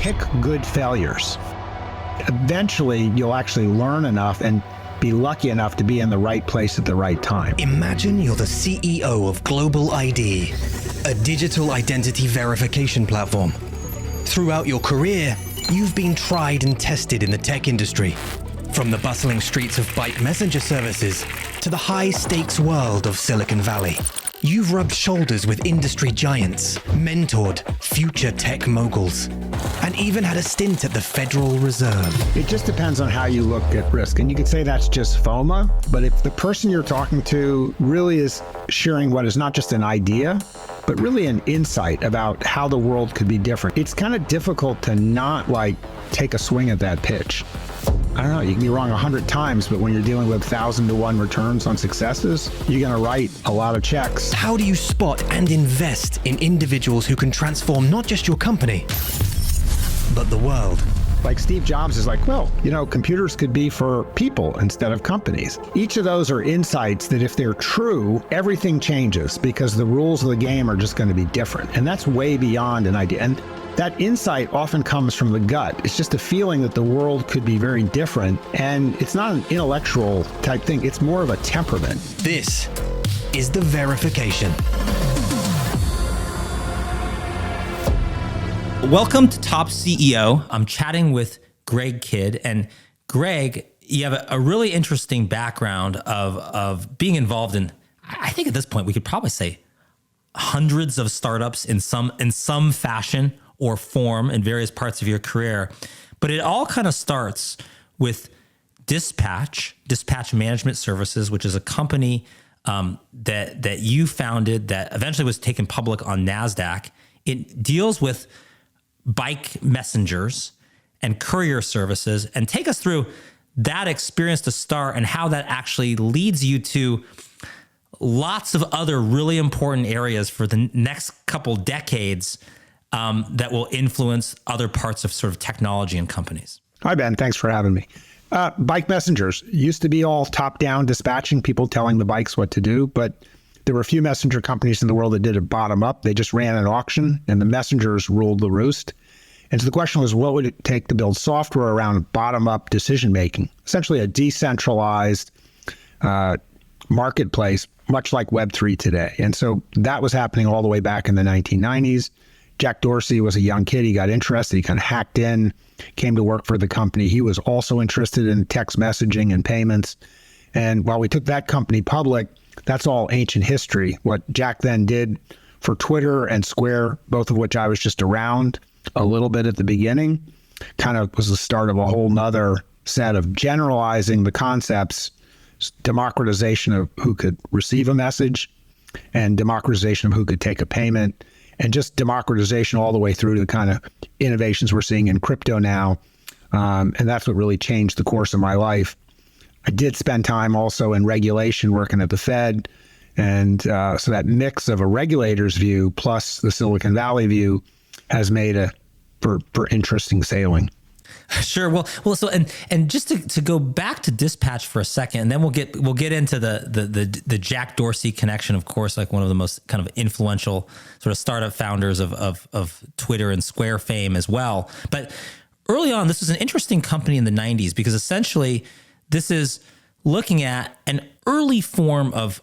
pick good failures. Eventually, you'll actually learn enough and be lucky enough to be in the right place at the right time. Imagine you're the CEO of Global ID, a digital identity verification platform. Throughout your career, you've been tried and tested in the tech industry. From the bustling streets of Byte messenger services to the high-stakes world of Silicon Valley. You've rubbed shoulders with industry giants, mentored future tech moguls, and even had a stint at the Federal Reserve. It just depends on how you look at risk. And you could say that's just FOMA, but if the person you're talking to really is sharing what is not just an idea, but really an insight about how the world could be different, it's kind of difficult to not take a swing at that pitch. I don't know, you can be wrong 100 times, but when you're dealing with 1,000-to-1 returns on successes, you're going to write a lot of checks. How do you spot and invest in individuals who can transform not just your company, but the world? Like Steve Jobs is computers could be for people instead of companies. Each of those are insights that if they're true, everything changes because the rules of the game are just going to be different. And that's way beyond an idea. And that insight often comes from the gut. It's just a feeling that the world could be very different. And it's not an intellectual type thing. It's more of a temperament. This is The Verification. Welcome to Top CEO. I'm chatting with Greg Kidd. And Greg, you have a really interesting background of being involved in, I think at this point, we could probably say hundreds of startups in some fashion or form in various parts of your career. But it all kind of starts with Dispatch Management Services, which is a company that you founded that eventually was taken public on NASDAQ. It deals with bike messengers and courier services. And take us through that experience to start and how that actually leads you to lots of other really important areas for the next couple decades that will influence other parts of sort of technology and companies. Hi, Ben. Thanks for having me. Bike messengers used to be all top-down dispatching, people telling the bikes what to do, but there were a few messenger companies in the world that did it bottom-up. They just ran an auction, and the messengers ruled the roost. And so the question was, what would it take to build software around bottom-up decision-making? Essentially a decentralized marketplace, much like Web3 today. And so that was happening all the way back in the 1990s. Jack Dorsey was a young kid. He got interested. He kind of hacked in, came to work for the company. He was also interested in text messaging and payments. And while we took that company public, that's all ancient history. What Jack then did for Twitter and Square, both of which I was just around a little bit at the beginning, kind of was the start of a whole nother set of generalizing the concepts, democratization of who could receive a message and democratization of who could take a payment, and just democratization all the way through to the kind of innovations we're seeing in crypto now. And that's what really changed the course of my life. I did spend time also in regulation working at the Fed. And so that mix of a regulator's view plus the Silicon Valley view has made for interesting sailing. Sure. Well. So and just to go back to Dispatch for a second, and then we'll get into the Jack Dorsey connection, of course, like one of the most kind of influential sort of startup founders of Twitter and Square fame as well. But early on, this was an interesting company in the 90s because essentially this is looking at an early form of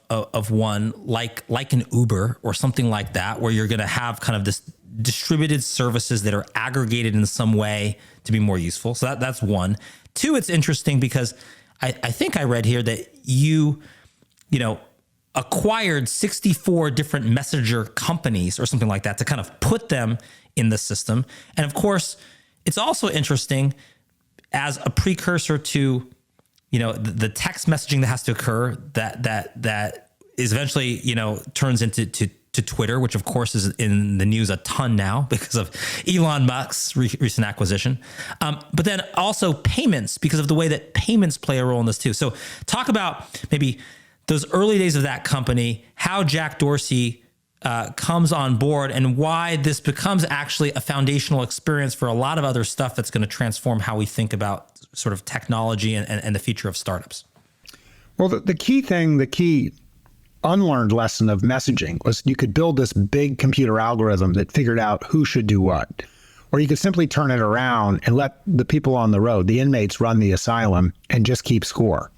one like an Uber or something like that, where you're going to have kind of this distributed services that are aggregated in some way to be more useful. So that's one. Two, it's interesting because I think I read here that you acquired 64 different messenger companies or something like that to kind of put them in the system. And of course, it's also interesting as a precursor to, the text messaging that has to occur that is eventually, turns into Twitter, which of course is in the news a ton now because of Elon Musk's recent acquisition. But then also payments, because of the way that payments play a role in this too. So talk about maybe those early days of that company, how Jack Dorsey comes on board and why this becomes actually a foundational experience for a lot of other stuff that's going to transform how we think about sort of technology and the future of startups. Well, the key unlearned lesson of messaging was you could build this big computer algorithm that figured out who should do what. or you could simply turn it around and let the people on the road, the inmates, run the asylum and just keep score.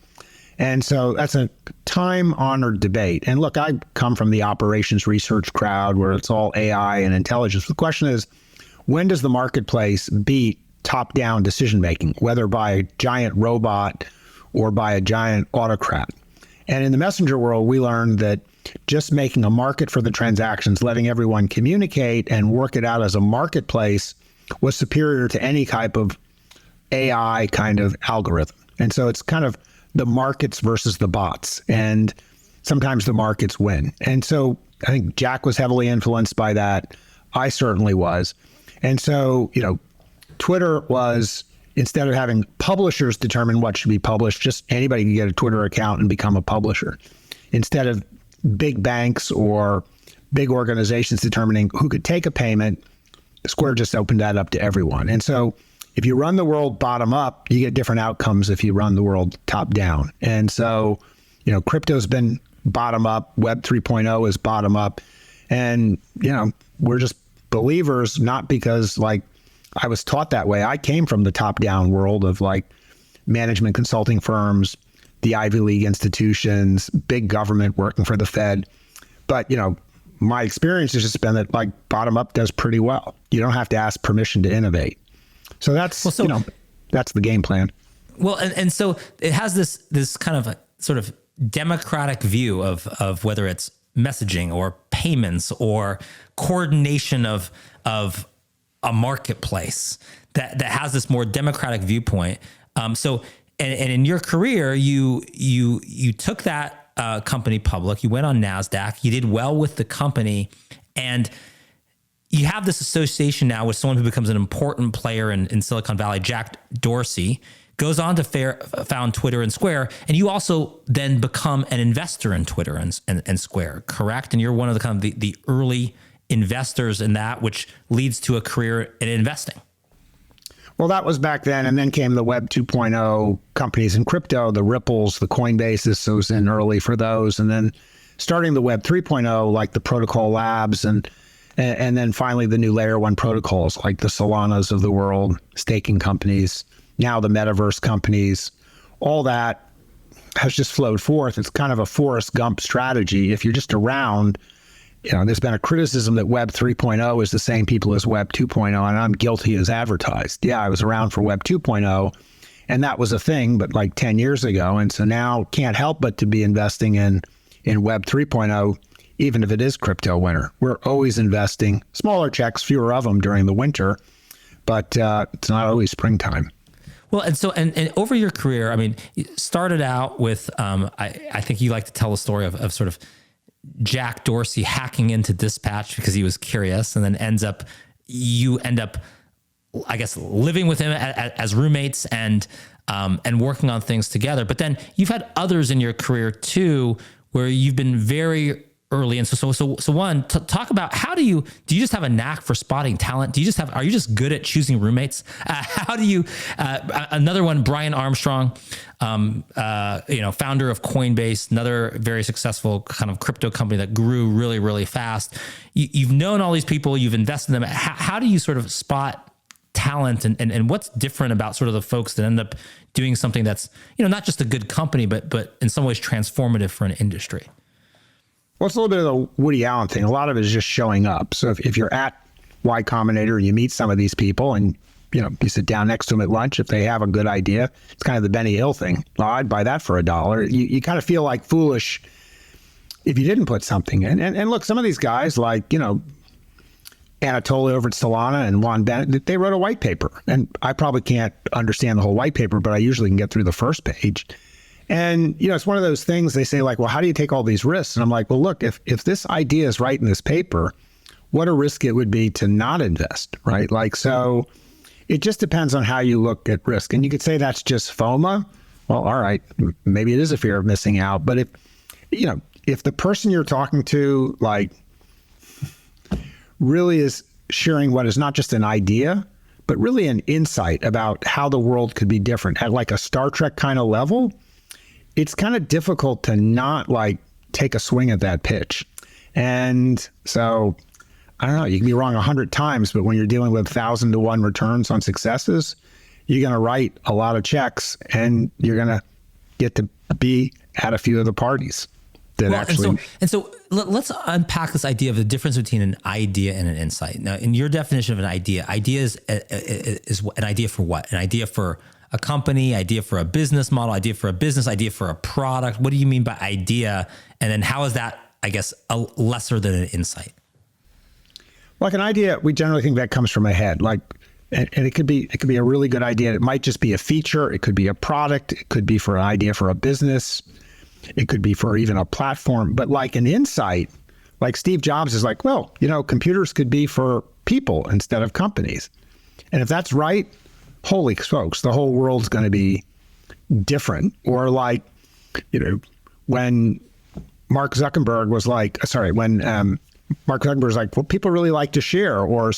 And so that's a time-honored debate. And look, I come from the operations research crowd where it's all AI and intelligence. The question is, when does the marketplace beat top-down decision-making, whether by a giant robot or by a giant autocrat? And in the messenger world, we learned that just making a market for the transactions, letting everyone communicate and work it out as a marketplace was superior to any type of AI kind of algorithm. And so it's kind of the markets versus the bots. And sometimes the markets win. And so I think Jack was heavily influenced by that. I certainly was. And so, Twitter was, instead of having publishers determine what should be published, just anybody can get a Twitter account and become a publisher. Instead of big banks or big organizations determining who could take a payment, Square just opened that up to everyone. And so if you run the world bottom up, you get different outcomes if you run the world top down. And so, crypto's been bottom up, Web 3.0 is bottom up. And, we're just believers, not because I was taught that way. I came from the top down world of management consulting firms, the Ivy League institutions, big government working for the Fed. But, my experience has just been that bottom up does pretty well. You don't have to ask permission to innovate. So that's, that's the game plan. Well, and so it has this kind of sort of democratic view of whether it's messaging or payments or coordination of a marketplace that has this more democratic viewpoint. So in your career, you took that company public, you went on NASDAQ, you did well with the company, and you have this association now with someone who becomes an important player in Silicon Valley, Jack Dorsey, goes on to found Twitter and Square, and you also then become an investor in Twitter and Square, correct? And you're one of the kind of the early investors in that, which leads to a career in investing. Well, that was back then, and then came the Web 2.0 companies in crypto, the Ripples, the Coinbases, so I was in early for those, and then starting the Web 3.0, like the Protocol Labs, and then finally the new Layer 1 protocols, like the Solanas of the world, staking companies, now the metaverse companies, all that has just flowed forth. It's kind of a Forrest Gump strategy. If you're just around, there's been a criticism that Web 3.0 is the same people as Web 2.0, and I'm guilty as advertised. Yeah, I was around for Web 2.0, and that was a thing, but 10 years ago. And so now can't help but to be investing in Web 3.0, even if it is crypto winter. We're always investing, smaller checks, fewer of them during the winter, but it's not always springtime. Well, and so, and over your career, I mean, you started out with, I think you like to tell the story of sort of Jack Dorsey hacking into Dispatch because he was curious, and then you end up, I guess, living with him as roommates and working on things together. But then you've had others in your career too, where you've been very early. And so one, talk about how do you just have a knack for spotting talent? Are you just good at choosing roommates? How do you, another one, Brian Armstrong, founder of Coinbase, another very successful kind of crypto company that grew really, really fast. You've known all these people, you've invested in them. How do you sort of spot talent and what's different about sort of the folks that end up doing something that's, not just a good company, but in some ways transformative for an industry? Well, it's a little bit of the Woody Allen thing. A lot of it is just showing up. So if you're at Y Combinator and you meet some of these people and, you sit down next to them at lunch, if they have a good idea, it's kind of the Benny Hill thing. Well, I'd buy that for $1. You kind of feel like foolish if you didn't put something in. And look, some of these guys Anatoly over at Solana and Juan Bennett, they wrote a white paper. And I probably can't understand the whole white paper, but I usually can get through the first page. And, it's one of those things they say well, how do you take all these risks? And I'm like, well, look, if this idea is right in this paper, what a risk it would be to not invest, right? So it just depends on how you look at risk. And you could say that's just FOMO. Well, all right, maybe it is a fear of missing out. But if the person you're talking to, really is sharing what is not just an idea, but really an insight about how the world could be different at a Star Trek kind of level, it's kind of difficult to not take a swing at that pitch. And so I don't know, you can be wrong 100 times, but when you're dealing with 1,000 to 1 returns on successes, you're going to write a lot of checks and you're going to get to be at a few of the parties that actually. And so let's unpack this idea of the difference between an idea and an insight. Now, in your definition of an idea is an idea for what? An idea for a company, idea for a business model, idea for a business, idea for a product. What do you mean by idea? And then how is that, I guess, lesser than an insight? Like an idea, we generally think that comes from a head. Like, and it could be a really good idea. It might just be a feature. It could be a product. It could be for an idea for a business. It could be for even a platform. But like an insight, like Steve Jobs is like, well, computers could be for people instead of companies. And if that's right, holy smokes, the whole world's going to be different. Or like, when Mark Zuckerberg was like, Mark Zuckerberg's like, well, people really like to share. Or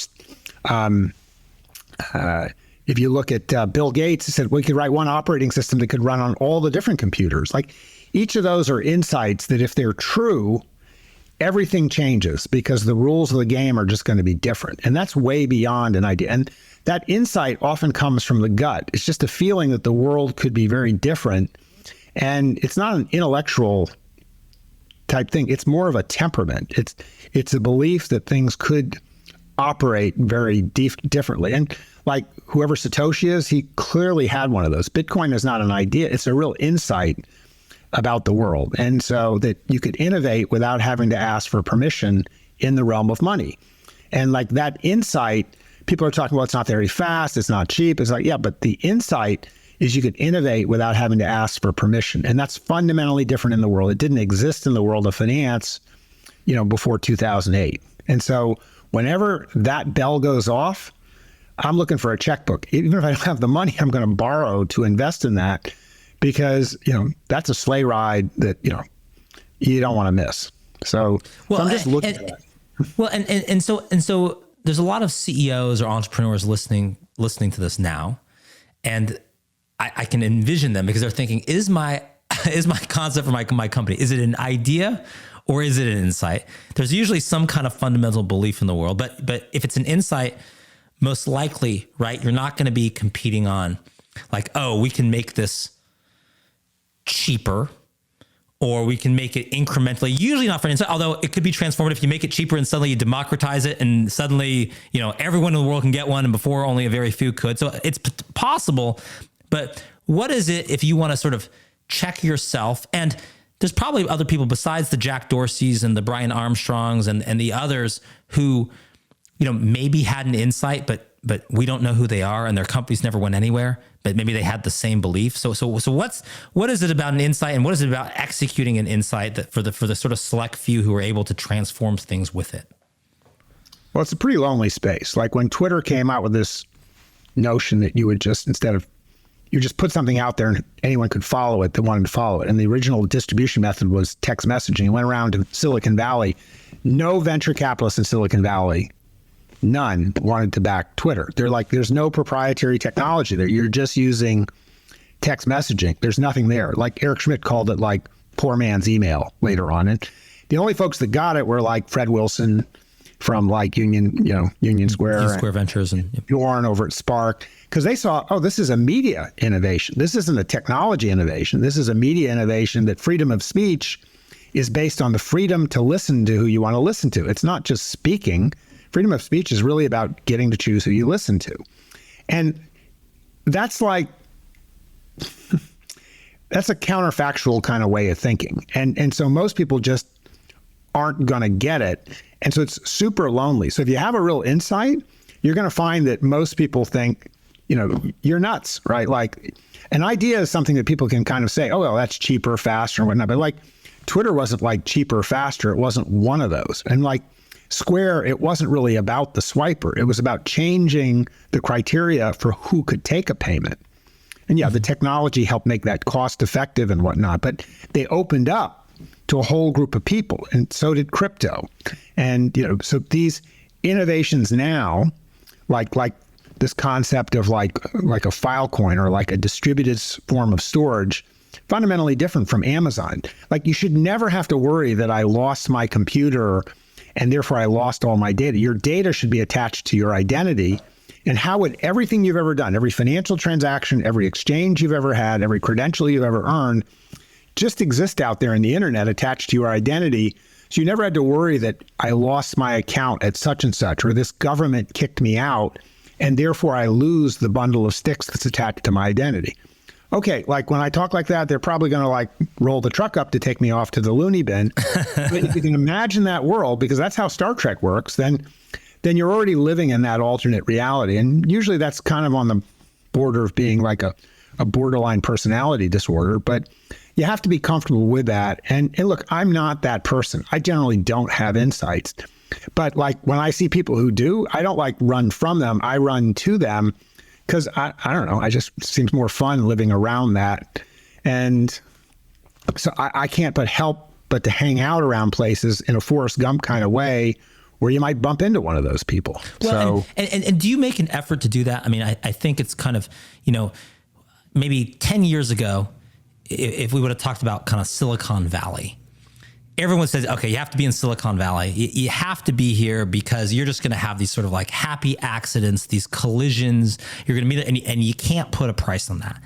if you look at Bill Gates, he said we could write one operating system that could run on all the different computers. Like each of those are insights that if they're true, everything changes because the rules of the game are just going to be different. And that's way beyond an idea. And that insight often comes from the gut. It's just a feeling that the world could be very different. And it's not an intellectual type thing. It's more of a temperament. It's a belief that things could operate very differently. And like whoever Satoshi is, he clearly had one of those. Bitcoin is not an idea. It's a real insight about the world. And so that you could innovate without having to ask for permission in the realm of money. And like that insight, people are talking about it's not very fast, it's not cheap. It's like, yeah, but the insight is you could innovate without having to ask for permission. And that's fundamentally different in the world. It didn't exist in the world of finance, before 2008. And so whenever that bell goes off, I'm looking for a checkbook. Even if I don't have the money, I'm going to borrow to invest in that because, that's a sleigh ride that, you don't want to miss. So I'm just looking at that. Well, and so there's a lot of CEOs or entrepreneurs listening to this now, and I can envision them because they're thinking, is my concept for my company, is it an idea or is it an insight? There's usually some kind of fundamental belief in the world, but if it's an insight, most likely, right, you're not going to be competing on like, oh, we can make this cheaper, or we can make it incrementally, usually not for an insight, although it could be transformative. You make it cheaper and suddenly you democratize it and suddenly, everyone in the world can get one and before only a very few could. So it's possible, but what is it if you want to sort of check yourself? And there's probably other people besides the Jack Dorseys and the Brian Armstrongs and the others who, maybe had an insight, but we don't know who they are and their companies never went anywhere, but maybe they had the same belief. So what is it about an insight and what is it about executing an insight that for the sort of select few who are able to transform things with it? Well, it's a pretty lonely space. Like when Twitter came out with this notion that you would just, you just put something out there and anyone could follow it that wanted to follow it. And the original distribution method was text messaging. It went around to Silicon Valley. No venture capitalists in Silicon Valley, none, wanted to back Twitter. They're like, there's no proprietary technology there. You're just using text messaging. There's nothing there. Like Eric Schmidt called it like poor man's email later on. And the only folks that got it were like Fred Wilson from like Union Square Ventures and Bjorn over at Spark, because they saw, oh, this is a media innovation. This isn't a technology innovation. This is a media innovation that freedom of speech is based on the freedom to listen to who you want to listen to. It's not just speaking. Freedom of speech is really about getting to choose who you listen to. And that's like, that's a counterfactual kind of way of thinking. And so most people just aren't going to get it. And so it's super lonely. So if you have a real insight, you're going to find that most people think, you're nuts, right? Like an idea is something that people can kind of say, oh, well, that's cheaper, faster, and whatnot. But like Twitter wasn't like cheaper, faster. It wasn't one of those. And like Square, it wasn't really about the swiper. It was about changing the criteria for who could take a payment. And yeah, the technology helped make that cost effective and whatnot, but they opened up to a whole group of people, and so did crypto. And, so these innovations now, like this concept of like a file coin or like a distributed form of storage, fundamentally different from Amazon. Like you should never have to worry that I lost my computer and therefore I lost all my data. Your data should be attached to your identity. And how would everything you've ever done, every financial transaction, every exchange you've ever had, every credential you've ever earned, just exist out there in the internet attached to your identity? So you never had to worry that I lost my account at such and such, or this government kicked me out, and therefore I lose the bundle of sticks that's attached to my identity. Okay, like when I talk like that, they're probably going to like roll the truck up to take me off to the loony bin. But if you can imagine that world, because that's how Star Trek works, then you're already living in that alternate reality. And usually that's kind of on the border of being like a borderline personality disorder, but you have to be comfortable with that. And look, I'm not that person. I generally don't have insights. But like when I see people who do, I don't like run from them. I run to them because I don't know. I just seems more fun living around that. And so I can't but help but to hang out around places in a Forrest Gump kind of way where you might bump into one of those people. Well, so, and do you make an effort to do that? I mean, I think it's kind of, maybe 10 years ago, if we would have talked about kind of Silicon Valley, everyone says, okay, you have to be in Silicon Valley. You have to be here because you're just going to have these sort of like happy accidents, these collisions. You're going to meet it, and you can't put a price on that.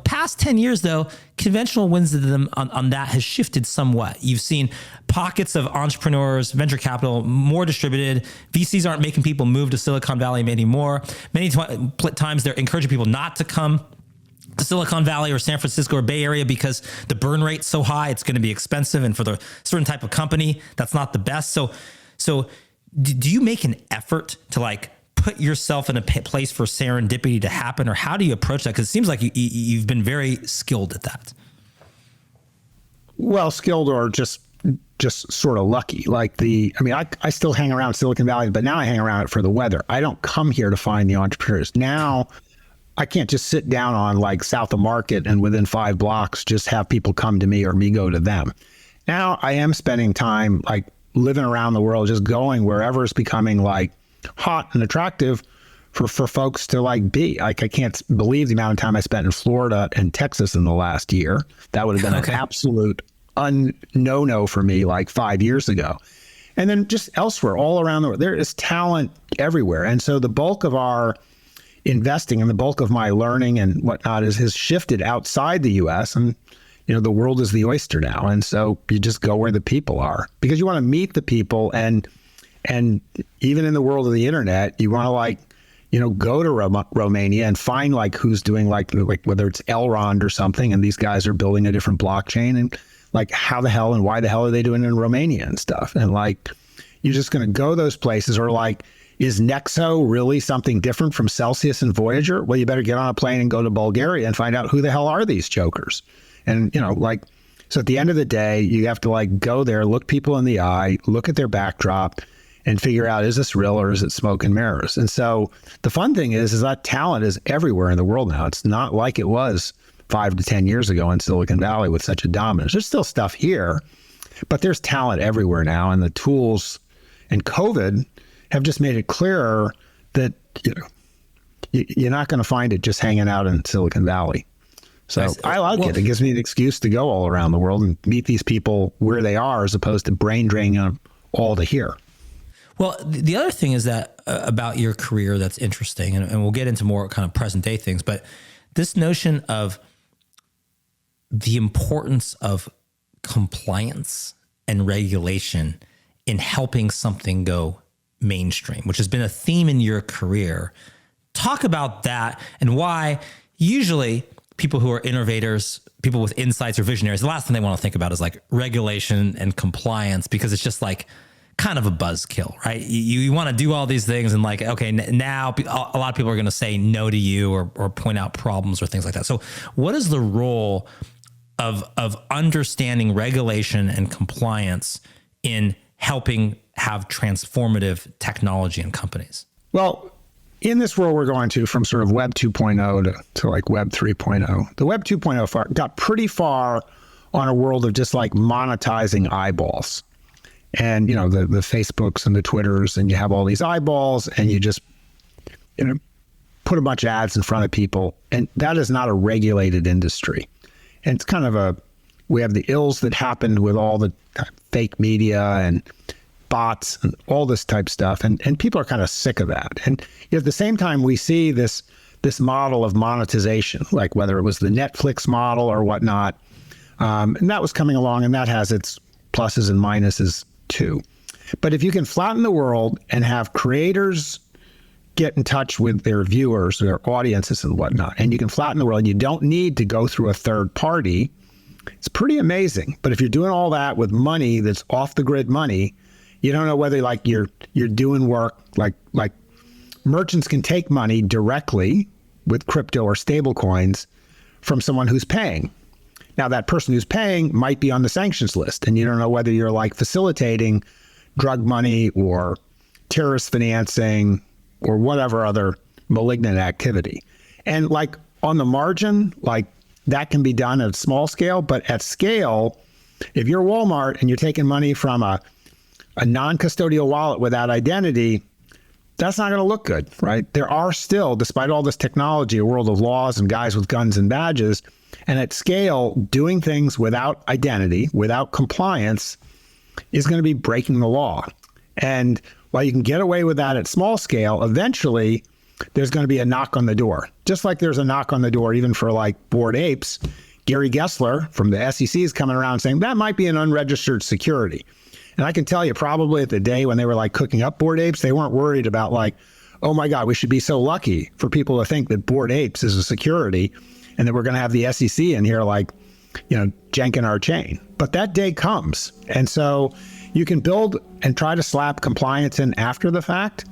Past 10 years, though, conventional wisdom on that has shifted somewhat. You've seen pockets of entrepreneurs, venture capital, more distributed. VCs aren't making people move to Silicon Valley anymore. Many times they're encouraging people not to come to Silicon Valley or San Francisco or Bay Area because the burn rate's so high, it's going to be expensive. And for the certain type of company, that's not the best. So do you make an effort to like put yourself in a place for serendipity to happen, or how do you approach that? Because it seems like you've been very skilled at that. Well, skilled or just sort of lucky. Like I still hang around Silicon Valley, but now I hang around it for the weather. I don't come here to find the entrepreneurs. Now I can't just sit down on like South of Market and within 5 blocks just have people come to me or me go to them. Now I am spending time like living around the world, just going wherever it's becoming like hot and attractive for folks to like be. Like I can't believe the amount of time I spent in Florida and Texas in the last year. That would have been an absolute no for me like 5 years ago. And then just elsewhere, all around the world, there is talent everywhere. And so the bulk of our investing and the bulk of my learning and whatnot has shifted outside the US, and the world is the oyster now. And so you just go where the people are because you want to meet the people. And even in the world of the internet, you want to go to Romania and find like who's doing like whether it's Elrond or something, and these guys are building a different blockchain, and like how the hell and why the hell are they doing it in Romania and stuff. And like, you're just going to go those places. Or like, is Nexo really something different from Celsius and Voyager? Well, you better get on a plane and go to Bulgaria and find out who the hell are these jokers. And, so at the end of the day, you have to like go there, look people in the eye, look at their backdrop, and figure out, is this real or is it smoke and mirrors? And so the fun thing is that talent is everywhere in the world now. It's not like it was 5 to 10 years ago in Silicon Valley with such a dominance. There's still stuff here, but there's talent everywhere now. And the tools and COVID have just made it clearer that you're not going to find it just hanging out in Silicon Valley. So I like it. It gives me an excuse to go all around the world and meet these people where they are, as opposed to brain draining them all to here. Well, the other thing is that about your career that's interesting, and we'll get into more kind of present day things, but this notion of the importance of compliance and regulation in helping something go mainstream, which has been a theme in your career. Talk about that and why usually people who are innovators, people with insights or visionaries, the last thing they want to think about is like regulation and compliance, because it's just like kind of a buzzkill, right? You want to do all these things and like, okay, now a lot of people are going to say no to you or point out problems or things like that. So what is the role of understanding regulation and compliance in helping have transformative technology in companies? Well, in this world we're going to, from sort of Web 2.0 to like Web 3.0, the Web 2.0 got pretty far on a world of just like monetizing eyeballs. And, the Facebooks and the Twitters, and you have all these eyeballs, and you just, put a bunch of ads in front of people. And that is not a regulated industry. And it's kind of we have the ills that happened with all the fake media and bots and all this type stuff. And people are kind of sick of that. And at the same time, we see this model of monetization, like whether it was the Netflix model or whatnot. And that was coming along, and that has its pluses and minuses too. But if you can flatten the world and have creators get in touch with their viewers, their audiences and whatnot, and you can flatten the world, and you don't need to go through a third party, it's pretty amazing. But if you're doing all that with money that's off the grid money, you don't know whether like you're doing work like merchants can take money directly with crypto or stable coins from someone who's paying. Now that person who's paying might be on the sanctions list, and you don't know whether you're like facilitating drug money or terrorist financing or whatever other malignant activity. And like on the margin, like that can be done at a small scale, but at scale, if you're Walmart and you're taking money from a non-custodial wallet without identity, that's not going to look good, right? There are still, despite all this technology, a world of laws and guys with guns and badges. And at scale, doing things without identity, without compliance, is going to be breaking the law. And while you can get away with that at small scale, eventually there's going to be a knock on the door. Just like there's a knock on the door even for like Bored Apes. Gary Gessler from the SEC is coming around saying that might be an unregistered security. And I can tell you probably at the day when they were like cooking up Bored Apes, they weren't worried about like, oh my God, we should be so lucky for people to think that Bored Apes is a security and that we're going to have the SEC in here like, janking our chain. But that day comes. And so you can build and try to slap compliance in after the fact.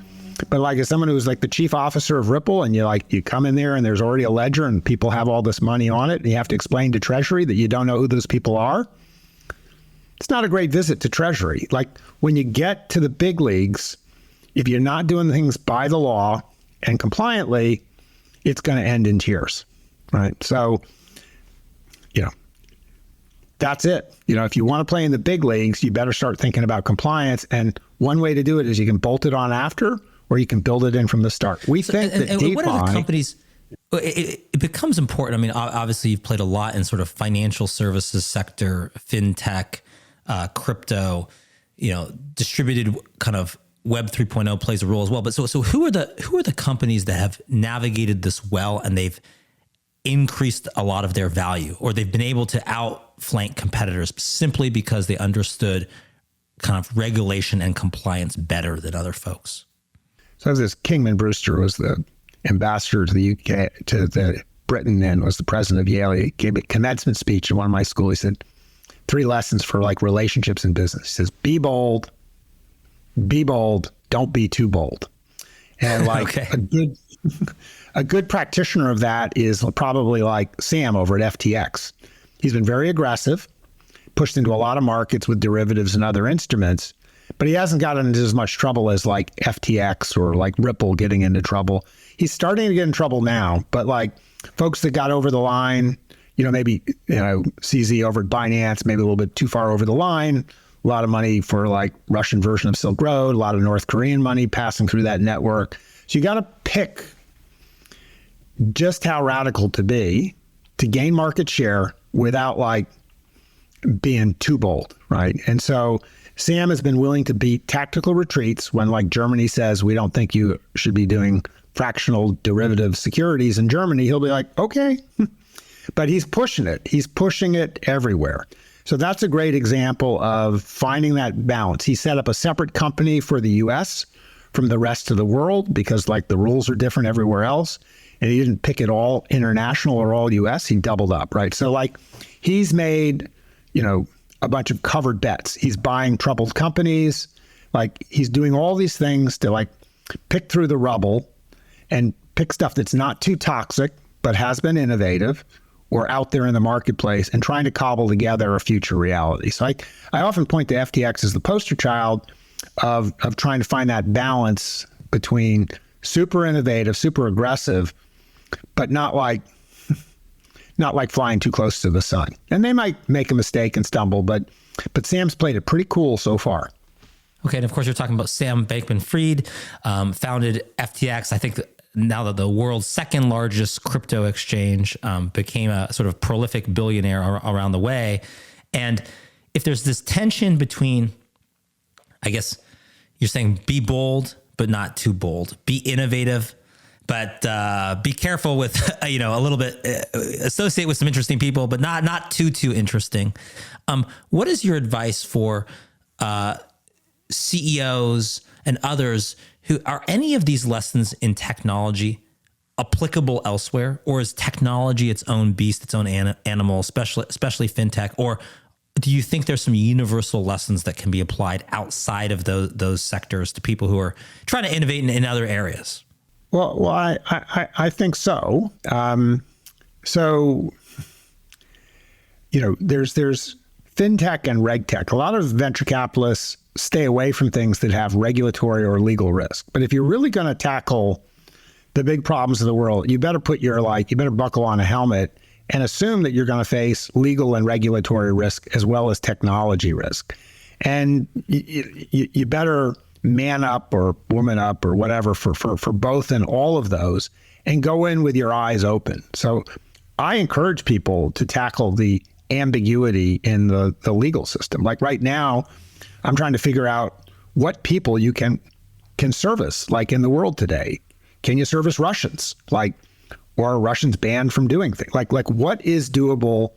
But like as someone who's like the chief officer of Ripple and you come in there and there's already a ledger and people have all this money on it and you have to explain to Treasury that you don't know who those people are. It's not a great visit to Treasury. Like when you get to the big leagues, if you're not doing things by the law and compliantly, it's going to end in tears, right? So, that's it. If you want to play in the big leagues, you better start thinking about compliance. And one way to do it is you can bolt it on after, or you can build it in from the start. We think that DeFi... What are the companies... It becomes important. I mean, obviously, you've played a lot in sort of financial services sector, fintech, crypto, distributed kind of Web 3.0 plays a role as well. But so who are the companies that have navigated this well and they've increased a lot of their value, or they've been able to outflank competitors simply because they understood kind of regulation and compliance better than other folks? So this Kingman Brewster was the ambassador to the UK, to the Britain, and was the president of Yale. He gave a commencement speech at one of my schools. He said 3 lessons for like relationships in business. He says, be bold, don't be too bold. And like a good practitioner of that is probably like Sam over at FTX. He's been very aggressive, pushed into a lot of markets with derivatives and other instruments, but he hasn't gotten into as much trouble as like FTX or like Ripple getting into trouble. He's starting to get in trouble now, but like folks that got over the line, maybe, CZ over at Binance, maybe a little bit too far over the line, a lot of money for like Russian version of Silk Road, a lot of North Korean money passing through that network. So you got to pick just how radical to be to gain market share without like being too bold, right? And so Sam has been willing to beat tactical retreats when like Germany says, we don't think you should be doing fractional derivative securities in Germany. He'll be like, okay, but he's pushing it. He's pushing it everywhere. So that's a great example of finding that balance. He set up a separate company for the US from the rest of the world because like the rules are different everywhere else. And he didn't pick it all international or all US. He doubled up, right? So like he's made, a bunch of covered bets. He's buying troubled companies. Like he's doing all these things to like pick through the rubble and pick stuff that's not too toxic, but has been innovative or out there in the marketplace and trying to cobble together a future reality. So I often point to FTX as the poster child of trying to find that balance between super innovative, super aggressive, but not like flying too close to the sun. And they might make a mistake and stumble, but Sam's played it pretty cool so far. Okay, and of course you're talking about Sam Bankman-Fried, founded FTX. I think now that the world's second largest crypto exchange, became a sort of prolific billionaire around the way. And if there's this tension between, I guess, You're saying be bold, but not too bold. Be innovative, but be careful with, a little bit, associate with some interesting people, but not too interesting. What is your advice for CEOs and others who are any of these lessons in technology applicable elsewhere, or is technology its own beast, its own animal, especially fintech? Or do you think there's some universal lessons that can be applied outside of those sectors to people who are trying to innovate in other areas? Well, I think so. There's fintech and regtech. A lot of venture capitalists stay away from things that have regulatory or legal risk. But if you're really going to tackle the big problems of the world, you better you better buckle on a helmet and assume that you're going to face legal and regulatory risk as well as technology risk. And you better man up or woman up or whatever for both and all of those, and go in with your eyes open. So I encourage people to tackle the ambiguity in the legal system. Like right now, I'm trying to figure out what people you can service, like in the world today. Can you service Russians? Or are Russians banned from doing things? Like what is doable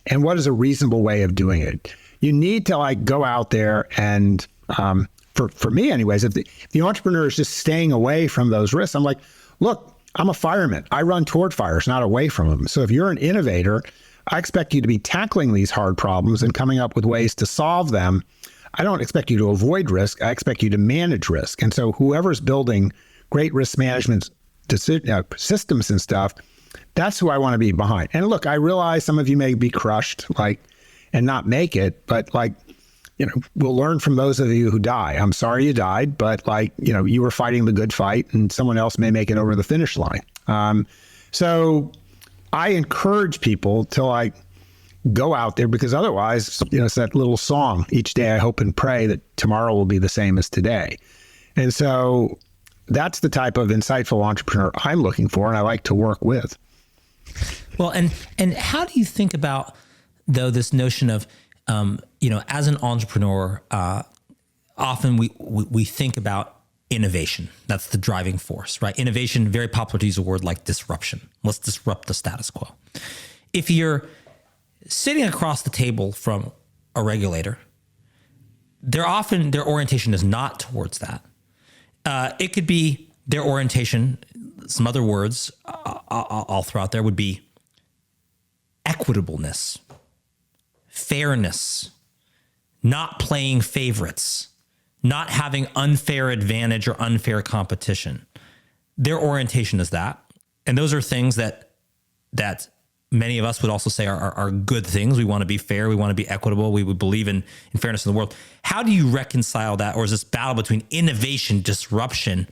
and what is a reasonable way of doing it? You need to go out there and, for me anyways, if the entrepreneur is just staying away from those risks, I'm like, look, I'm a fireman. I run toward fires, not away from them. So if you're an innovator, I expect you to be tackling these hard problems and coming up with ways to solve them. I don't expect you to avoid risk. I expect you to manage risk. And so whoever's building great risk management systems and stuff, that's who I want to be behind. And look, I realize some of you may be crushed, and not make it, but we'll learn from those of you who die. I'm sorry you died, but you were fighting the good fight, and someone else may make it over the finish line. So I encourage people to go out there, because otherwise, it's that little song, each day I hope and pray that tomorrow will be the same as today. And so that's the type of insightful entrepreneur I'm looking for, and I like to work with. Well, and how do you think about, though, this notion of, as an entrepreneur, often we think about innovation. That's the driving force, right? Innovation, very popular to use a word like disruption. Let's disrupt the status quo. If you're sitting across the table from a regulator, their orientation is not towards that. It could be their orientation. Some other words I'll throw out there would be equitableness, fairness, not playing favorites, not having unfair advantage or unfair competition. Their orientation is that. And those are things that many of us would also say are good things. We want to be fair. We want to be equitable. We would believe in fairness in the world. How do you reconcile that? Or is this battle between innovation, disruption,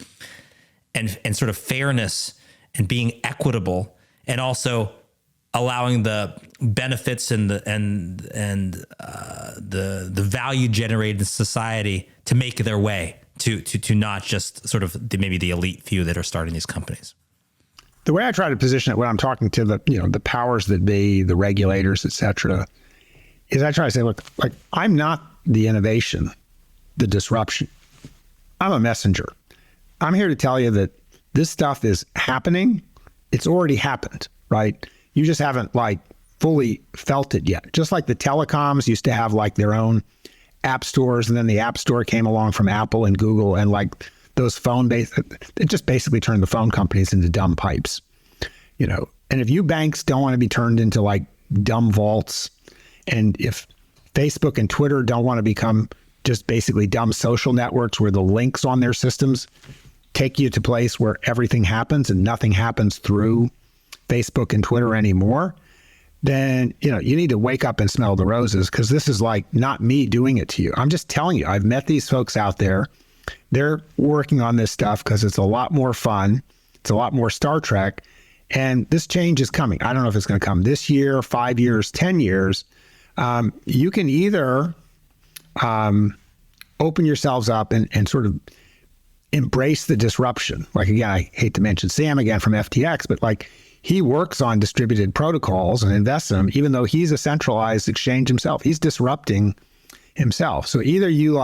and sort of fairness and being equitable, and also allowing the benefits and the value generated in society to make their way to not just sort of maybe the elite few that are starting these companies? The way I try to position it when I'm talking to the powers that be, the regulators, et cetera, is I try to say, look, I'm not the innovation, the disruption. I'm a messenger. I'm here to tell you that this stuff is happening. It's already happened, right? You just haven't fully felt it yet. Just like the telecoms used to have their own app stores, and then the app store came along from Apple and Google, and those it just basically turned the phone companies into dumb pipes, And if you banks don't want to be turned into dumb vaults, and if Facebook and Twitter don't want to become just basically dumb social networks where the links on their systems take you to a place where everything happens and nothing happens through Facebook and Twitter anymore, then, you need to wake up and smell the roses, because this is not me doing it to you. I'm just telling you, I've met these folks out there. They're working on this stuff because it's a lot more fun. It's a lot more Star Trek. And this change is coming. I don't know if it's going to come this year, 5 years, 10 years. You can either open yourselves up and sort of embrace the disruption. Again, I hate to mention Sam again from FTX, but he works on distributed protocols and invests in them, even though he's a centralized exchange himself. He's disrupting himself. So either you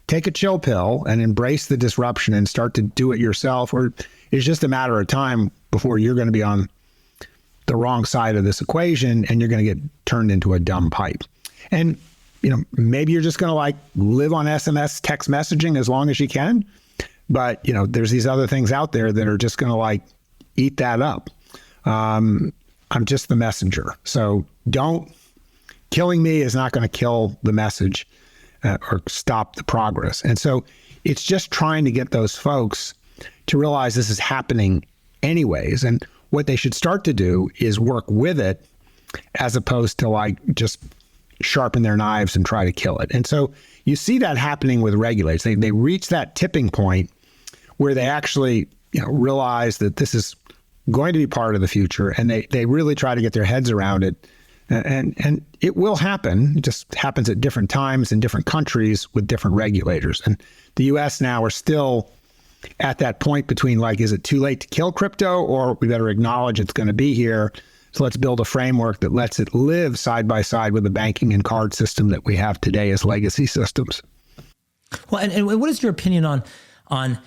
take a chill pill and embrace the disruption and start to do it yourself, or it's just a matter of time before you're going to be on the wrong side of this equation and you're going to get turned into a dumb pipe. And, maybe you're just going to like live on SMS text messaging as long as you can. But, there's these other things out there that are just going to like eat that up. I'm just the messenger. So killing me is not going to kill the message or stop the progress. And so it's just trying to get those folks to realize this is happening anyways. And what they should start to do is work with it as opposed to like just sharpen their knives and try to kill it. And so you see that happening with regulators. They reach that tipping point where they actually realize that this is going to be part of the future, and they really try to get their heads around it. And it will happen. It just happens at different times in different countries with different regulators. And the US now are still at that point between like, is it too late to kill crypto, or we better acknowledge it's going to be here? So let's build a framework that lets it live side by side with the banking and card system that we have today as legacy systems. Well, and what is your opinion on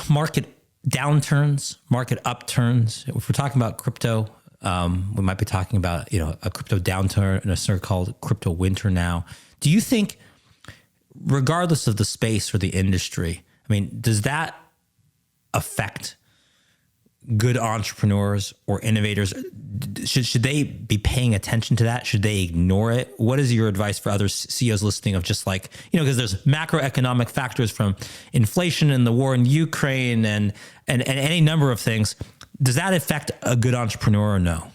market downturns, market upturns? If we're talking about crypto, we might be talking about a crypto downturn and a so-called crypto winter now. Do you think, regardless of the space or the industry, does that affect good entrepreneurs or innovators? Should they be paying attention to that? Should they ignore it? What is your advice for other CEOs listening of just like, because there's macroeconomic factors from inflation and the war in Ukraine and any number of things. Does that affect a good entrepreneur or no?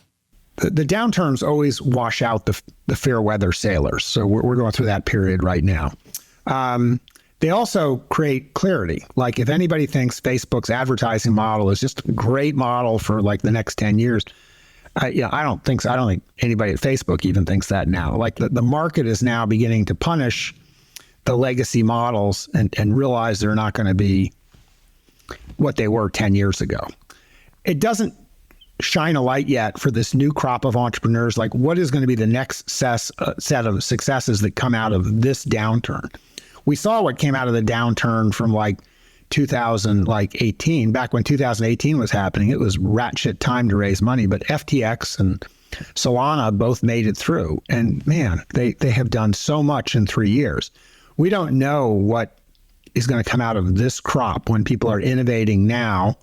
The downturns always wash out the fair weather sailors. So we're going through that period right now. They also create clarity. Like if anybody thinks Facebook's advertising model is just a great model for like the next 10 years, I don't think so. I don't think anybody at Facebook even thinks that now. Like the market is now beginning to punish the legacy models and realize they're not going to be what they were 10 years ago. It doesn't shine a light yet for this new crop of entrepreneurs. Like what is going to be the next set of successes that come out of this downturn? We saw what came out of the downturn from like 2018. Back when 2018 was happening, it was rat shit time to raise money. But FTX and Solana both made it through. And man, they have done so much in 3 years. We don't know what is going to come out of this crop when people are innovating now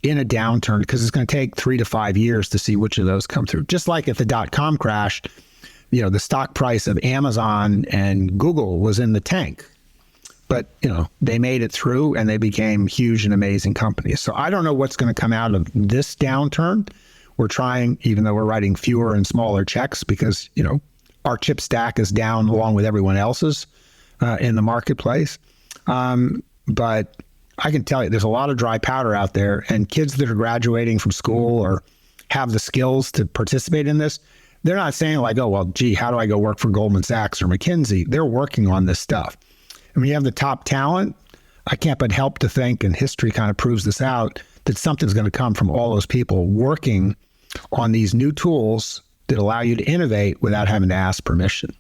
in a downturn, because it's going to take 3 to 5 years to see which of those come through. Just like if the .com crashed, the stock price of Amazon and Google was in the tank. But, they made it through and they became huge and amazing companies. So I don't know what's going to come out of this downturn. We're trying, even though we're writing fewer and smaller checks, because, our chip stack is down along with everyone else's in the marketplace. But I can tell you there's a lot of dry powder out there, and kids that are graduating from school or have the skills to participate in this, they're not saying like, oh, well, gee, how do I go work for Goldman Sachs or McKinsey? They're working on this stuff. And when you have the top talent, I can't but help to think, and history kind of proves this out, that something's going to come from all those people working on these new tools that allow you to innovate without having to ask permission.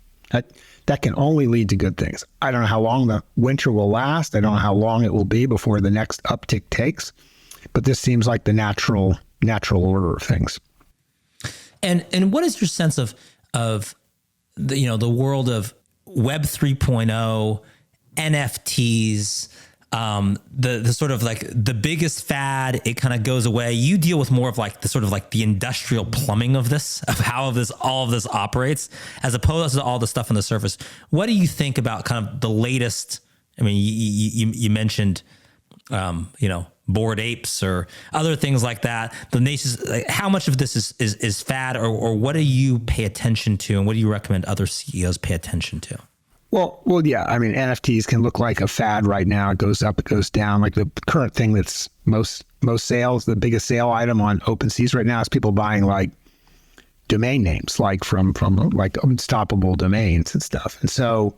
That can only lead to good things. I don't know how long the winter will last. I don't know how long it will be before the next uptick takes, but this seems like the natural order of things. And what is your sense of the world of Web 3.0, NFTs, the sort of like the biggest fad, it kind of goes away. You deal with more of like the sort of like the industrial plumbing of this, of how all of this operates, as opposed to all the stuff on the surface. What do you think about kind of the latest? You mentioned, Bored Apes or other things like that. The nations, like, how much of this is fad, or what do you pay attention to, and what do you recommend other CEOs pay attention to? Well, yeah. NFTs can look like a fad right now. It goes up, it goes down. Like the current thing that's most sales, the biggest sale item on OpenSeas right now is people buying like domain names, like from like unstoppable domains and stuff. And so,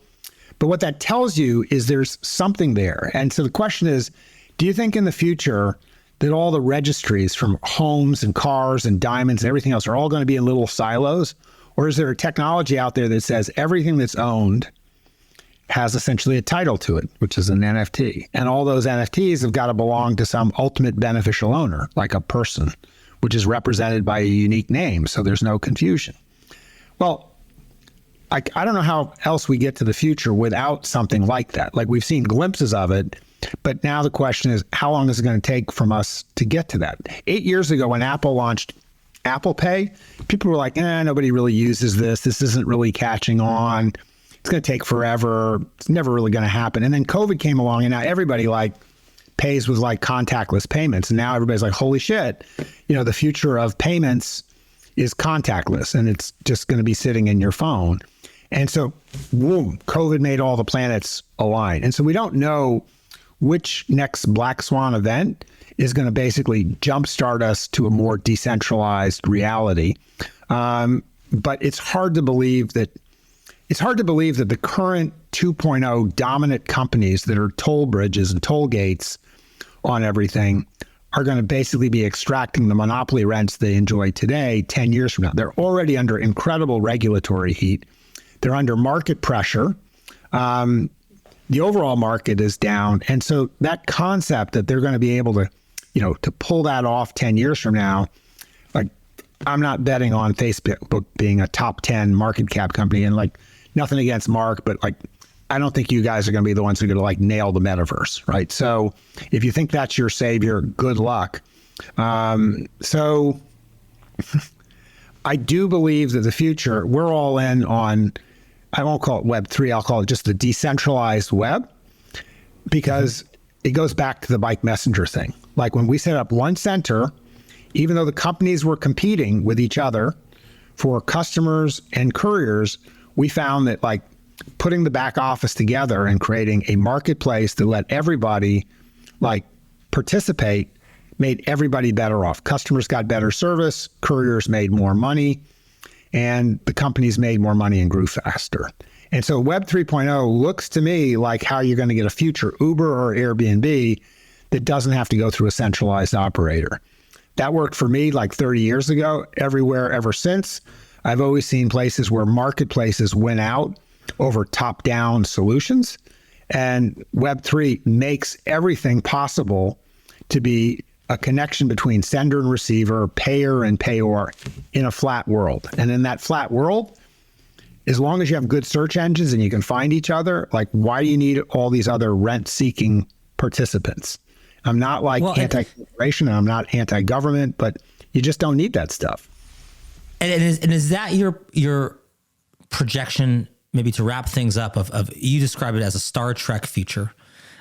but what that tells you is there's something there. And so the question is, do you think in the future that all the registries from homes and cars and diamonds and everything else are all going to be in little silos? Or is there a technology out there that says everything that's owned has essentially a title to it, which is an NFT. And all those NFTs have got to belong to some ultimate beneficial owner, like a person, which is represented by a unique name. So there's no confusion. Well, I don't know how else we get to the future without something like that. Like we've seen glimpses of it, but now the question is, how long is it going to take from us to get to that? 8 years ago, when Apple launched Apple Pay, people were like, nobody really uses this. This isn't really catching on. It's going to take forever. It's never really going to happen. And then COVID came along, and now everybody like pays with like contactless payments. And now everybody's like, holy shit, the future of payments is contactless, and it's just going to be sitting in your phone. And so, boom, COVID made all the planets align. And so we don't know which next black swan event is going to basically jumpstart us to a more decentralized reality. But it's hard to believe that the current 2.0 dominant companies that are toll bridges and toll gates on everything are going to basically be extracting the monopoly rents they enjoy today 10 years from now. They're already under incredible regulatory heat. They're under market pressure. The overall market is down. And so that concept that they're going to be able to, to pull that off 10 years from now, like I'm not betting on Facebook being a top 10 market cap company, and like nothing against Mark, but like, I don't think you guys are going to be the ones who are going to like nail the metaverse, right? So if you think that's your savior, good luck. So I do believe that the future, we're all in on, I won't call it Web3, I'll call it just the decentralized web, because it goes back to the bike messenger thing. Like when we set up one center, even though the companies were competing with each other for customers and couriers, we found that like putting the back office together and creating a marketplace to let everybody like participate made everybody better off. Customers got better service, couriers made more money, and the companies made more money and grew faster. And so Web 3.0 looks to me like how you're going to get a future Uber or Airbnb that doesn't have to go through a centralized operator. That worked for me like 30 years ago. Everywhere ever since, I've always seen places where marketplaces win out over top-down solutions. And Web3 makes everything possible to be a connection between sender and receiver, payer and payor in a flat world. And in that flat world, as long as you have good search engines and you can find each other, like why do you need all these other rent-seeking participants? I'm not like anti-corporation and I'm not anti-government, but you just don't need that stuff. And is that your projection, maybe to wrap things up, of you describe it as a Star Trek future,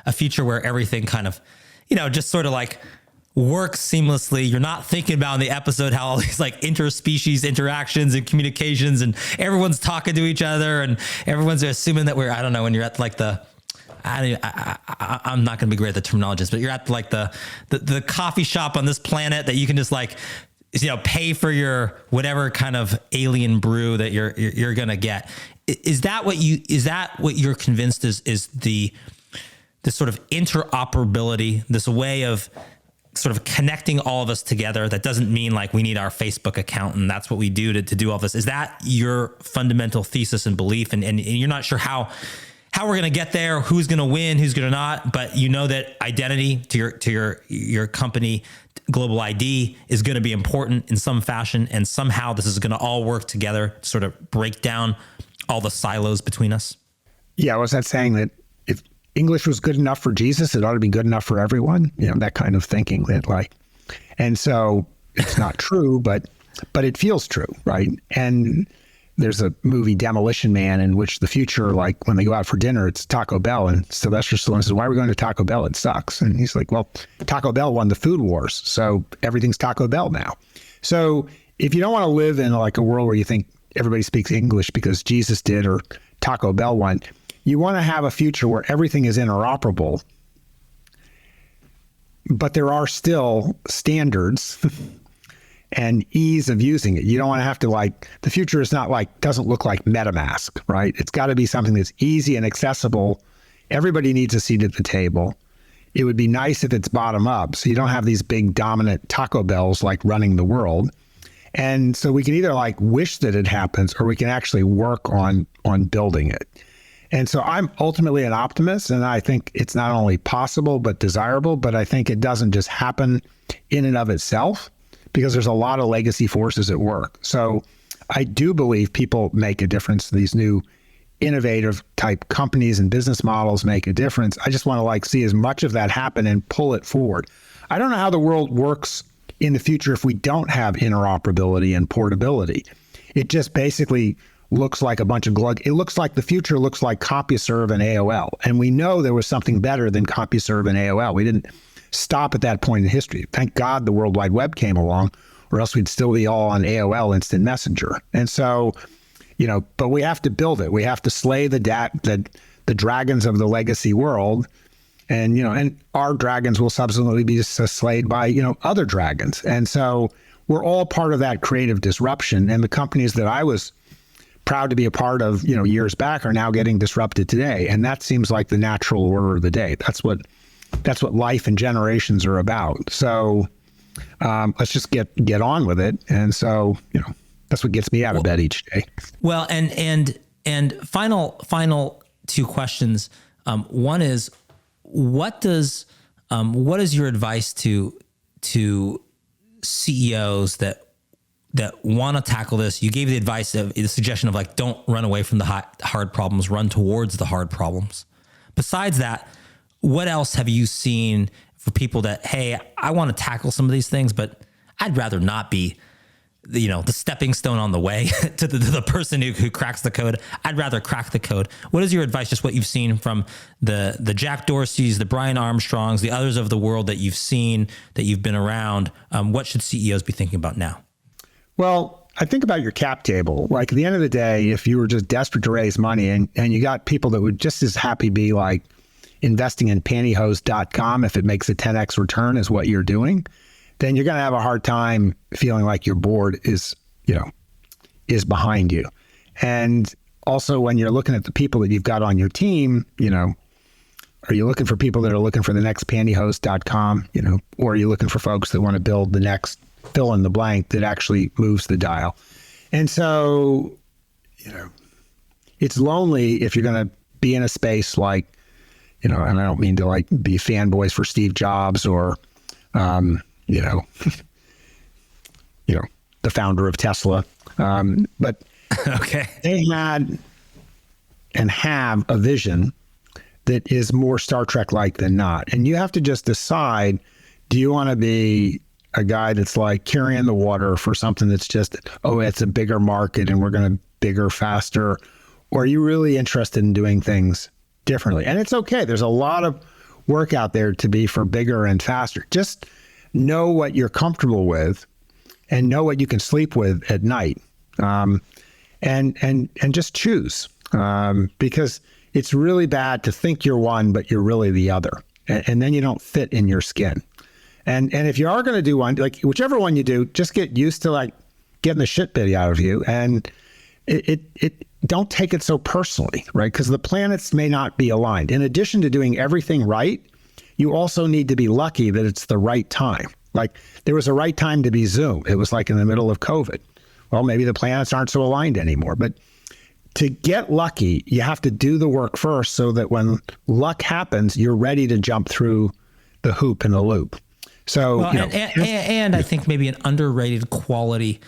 a future where everything kind of, just sort of like works seamlessly. You're not thinking about in the episode how all these like interspecies interactions and communications and everyone's talking to each other and everyone's assuming that I don't know, when you're at like I'm not going to be great at the terminologies, but you're at like the coffee shop on this planet that you can just like, pay for your whatever kind of alien brew that you're going to get. Is that what you're convinced is this sort of interoperability, this way of sort of connecting all of us together? That doesn't mean like we need our Facebook account and that's what we do to do all this. Is that your fundamental thesis and belief? And you're not sure how we're going to get there, who's going to win, who's going to not, but that identity to your company, Global ID, is going to be important in some fashion, and somehow this is going to all work together to sort of break down all the silos between us. Yeah, was that saying that if English was good enough for Jesus, it ought to be good enough for everyone? That kind of thinking that and so it's not true, but it feels true, right? And there's a movie, Demolition Man, in which the future, like when they go out for dinner, it's Taco Bell. And Sylvester Stallone says, why are we going to Taco Bell? It sucks. And he's like, well, Taco Bell won the food wars, so everything's Taco Bell now. So if you don't want to live in like a world where you think everybody speaks English because Jesus did or Taco Bell won, you want to have a future where everything is interoperable, but there are still standards and ease of using it. You don't want to have to the future is not doesn't look like MetaMask, right? It's got to be something that's easy and accessible. Everybody needs a seat at the table. It would be nice if it's bottom up, so you don't have these big dominant Taco Bells running the world. And so we can either wish that it happens, or we can actually work on building it. And so I'm ultimately an optimist, and I think it's not only possible, but desirable, but I think it doesn't just happen in and of itself because there's a lot of legacy forces at work. So I do believe people make a difference. These new innovative type companies and business models make a difference. I just want to see as much of that happen and pull it forward. I don't know how the world works in the future if we don't have interoperability and portability. It just basically looks like a bunch of it looks like the future looks like CompuServe and AOL. And we know there was something better than CompuServe and AOL. We didn't stop at that point in history. Thank God the World Wide Web came along, or else we'd still be all on AOL Instant Messenger. And so, but we have to build it. We have to slay the dragons of the legacy world. And, and our dragons will subsequently be slayed by, other dragons. And so we're all part of that creative disruption. And the companies that I was proud to be a part of, years back are now getting disrupted today. And that seems like the natural order of the day. That's what life and generations are about. So let's just get on with it. And so, that's what gets me out of bed each day. Well, and final two questions. One is, what is your advice to CEOs that want to tackle this? You gave the advice of the suggestion of don't run away from the hard problems, run towards the hard problems. Besides that, what else have you seen for people that, hey, I want to tackle some of these things, but I'd rather not be, the stepping stone on the way to the person who cracks the code. I'd rather crack the code. What is your advice? Just what you've seen from the Jack Dorseys, the Brian Armstrongs, the others of the world that you've seen, that you've been around. What should CEOs be thinking about now? Well, I think about your cap table. At the end of the day, if you were just desperate to raise money and you got people that would just as happy be investing in pantyhose.com if it makes a 10x return is what you're doing, then you're going to have a hard time feeling like your board is behind you. And also when you're looking at the people that you've got on your team, are you looking for people that are looking for the next pantyhose.com, or are you looking for folks that want to build the next fill in the blank that actually moves the dial? And so, it's lonely if you're going to be in a space and I don't mean to be fanboys for Steve Jobs or, the founder of Tesla. But okay, they had and have a vision that is more Star Trek-like than not. And you have to just decide, do you want to be a guy that's carrying the water for something that's just, it's a bigger market and we're going to bigger, faster, or are you really interested in doing things differently? And it's okay. There's a lot of work out there to be for bigger and faster. Just know what you're comfortable with and know what you can sleep with at night. And just choose, because it's really bad to think you're one, but you're really the other. And then you don't fit in your skin. And if you are going to do one, whichever one you do, just get used to getting the shit bit out of you. And it don't take it so personally, right? Because the planets may not be aligned. In addition to doing everything right, you also need to be lucky that it's the right time. There was a right time to be Zoom. It was in the middle of COVID. Well, maybe the planets aren't so aligned anymore. But to get lucky, you have to do the work first so that when luck happens, you're ready to jump through the hoop and the loop. So, and I think maybe an underrated quality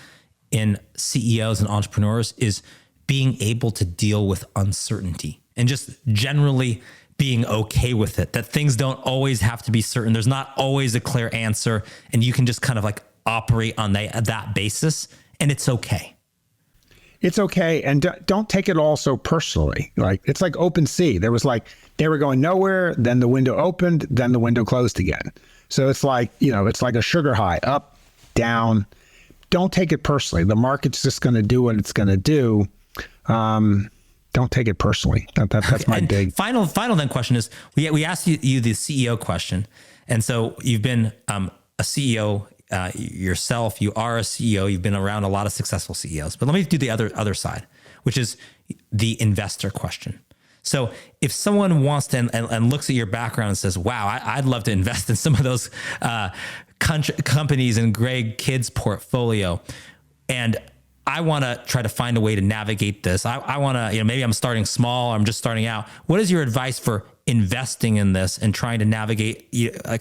in CEOs and entrepreneurs is being able to deal with uncertainty and just generally being okay with it, that things don't always have to be certain. There's not always a clear answer, and you can just kind of operate on that basis, and it's okay. It's okay. And don't take it all so personally. It's like open sea. There was they were going nowhere, then the window opened, then the window closed again. So it's it's like a sugar high, up, down. Don't take it personally. The market's just going to do what it's going to do. Don't take it personally. That's my big final then question is, we asked you the CEO question. And so you've been a CEO yourself. You are a CEO. You've been around a lot of successful CEOs. But let me do the other side, which is the investor question. So if someone wants to and looks at your background and says, wow, I'd love to invest in some of those companies in Greg Kidd's portfolio, and I want to try to find a way to navigate this. I want to, maybe I'm starting small, or I'm just starting out. What is your advice for investing in this and trying to navigate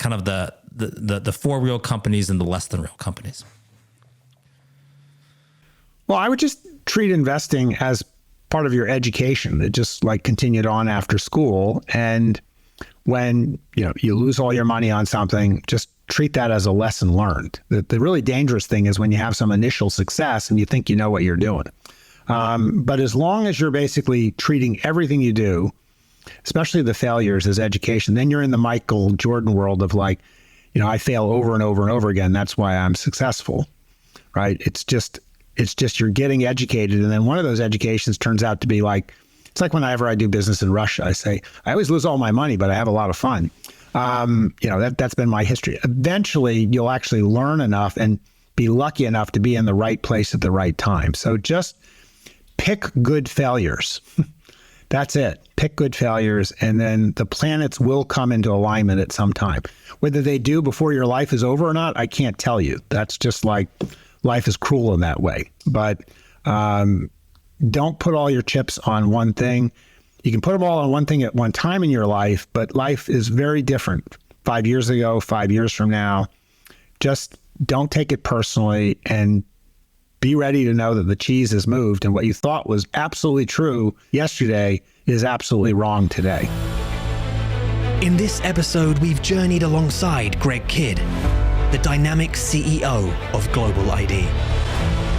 kind of the for real companies and the less than real companies? Well, I would just treat investing as part of your education that just like continued on after school. And when, you lose all your money on something, just treat that as a lesson learned. The really dangerous thing is when you have some initial success and you think you know what you're doing. But as long as you're basically treating everything you do, especially the failures, as education, then you're in the Michael Jordan world of like, I fail over and over and over again. That's why I'm successful, right? It's just you're getting educated. And then one of those educations turns out to be like, it's like whenever I do business in Russia, I say, I always lose all my money, but I have a lot of fun. That's been my history. Eventually, you'll actually learn enough and be lucky enough to be in the right place at the right time. So just pick good failures. That's it. Pick good failures, and then the planets will come into alignment at some time. Whether they do before your life is over or not, I can't tell you. That's just like life is cruel in that way. But don't put all your chips on one thing. You can put them all on one thing at one time in your life, but life is very different 5 years ago, 5 years from now. Just don't take it personally and be ready to know that the cheese has moved and what you thought was absolutely true yesterday is absolutely wrong today. In this episode, we've journeyed alongside Greg Kidd, the dynamic CEO of Global ID.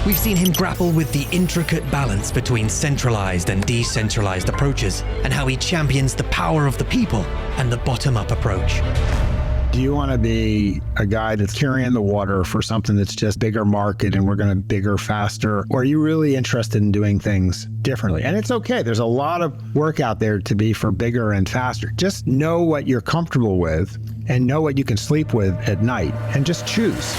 We've seen him grapple with the intricate balance between centralized and decentralized approaches and how he champions the power of the people and the bottom-up approach. Do you want to be a guy that's carrying the water for something that's just bigger market and we're going to bigger, faster? Or are you really interested in doing things differently? And it's okay. There's a lot of work out there to be for bigger and faster. Just know what you're comfortable with and know what you can sleep with at night and just choose.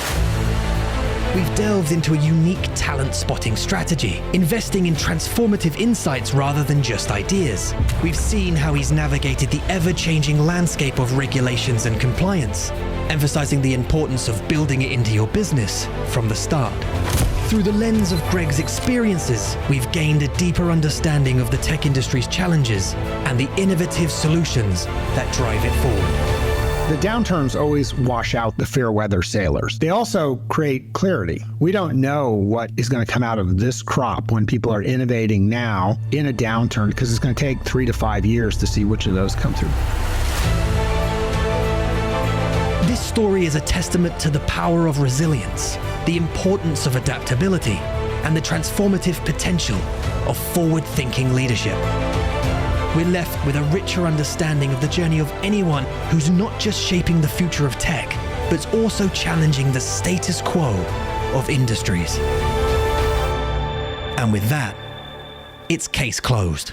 We've delved into a unique talent spotting strategy, investing in transformative insights rather than just ideas. We've seen how he's navigated the ever-changing landscape of regulations and compliance, emphasizing the importance of building it into your business from the start. Through the lens of Greg's experiences, we've gained a deeper understanding of the tech industry's challenges and the innovative solutions that drive it forward. The downturns always wash out the fair weather sailors. They also create clarity. We don't know what is going to come out of this crop when people are innovating now in a downturn, because it's going to take 3 to 5 years to see which of those come through. This story is a testament to the power of resilience, the importance of adaptability, and the transformative potential of forward-thinking leadership. We're left with a richer understanding of the journey of anyone who's not just shaping the future of tech, but also challenging the status quo of industries. And with that, it's case closed.